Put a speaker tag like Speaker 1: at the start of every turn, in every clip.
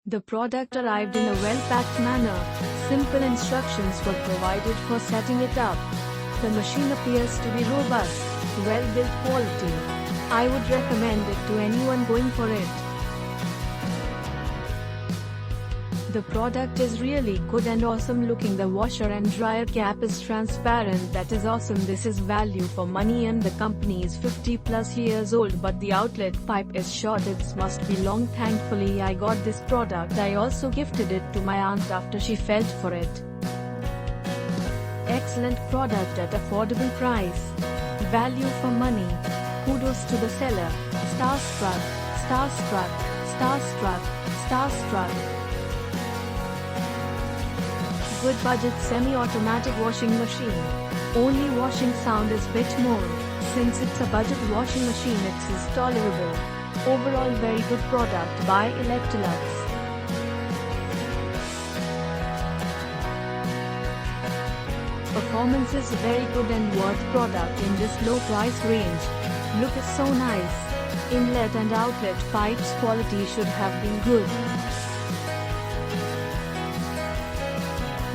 Speaker 1: The product arrived in a well-packed manner. Simple instructions were provided for setting it up. The machine appears to be robust, well-built quality. I would recommend it to anyone going for it. The product is really good and awesome looking. The washer and dryer cap is transparent. That is awesome. This is value for money, and the company is 50+ years old, but the outlet pipe is short. It must be long. Thankfully I got this product. I also gifted it to my aunt after she felt for it. Excellent product at affordable price. Value for money. Kudos to the seller. Starstruck, starstruck, starstruck, starstruck. Good budget semi-automatic washing machine. Only washing sound is bit more. Since it's a budget washing machine, it is tolerable. Overall very good product by Electrolux. Performance is very good and worth product in this low price range. Look is so nice. Inlet and outlet pipes quality should have been good.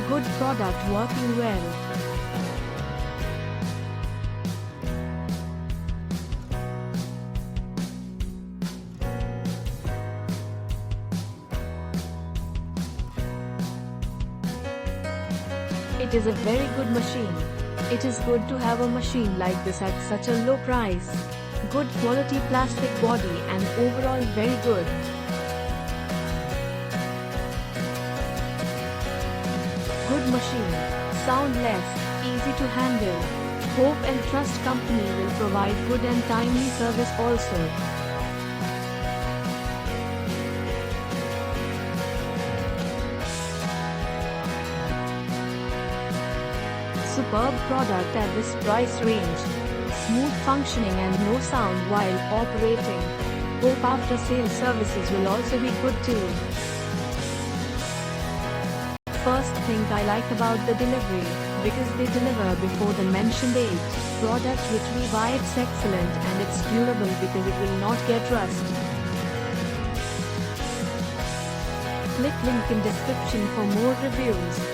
Speaker 1: Good product working well. It is a very good machine. It is good to have a machine like this at such a low price. Good quality plastic body and overall very good. Good machine, sound less, easy to handle. Hope and trust company will provide good and timely service also. Superb product at this price range. Smooth functioning and no sound while operating. Hope after sales services will also be good too. First thing I like about the delivery, because they deliver before the mentioned date. Product which we buy, it's excellent and it's durable because it will not get rust. Click link in description for more reviews.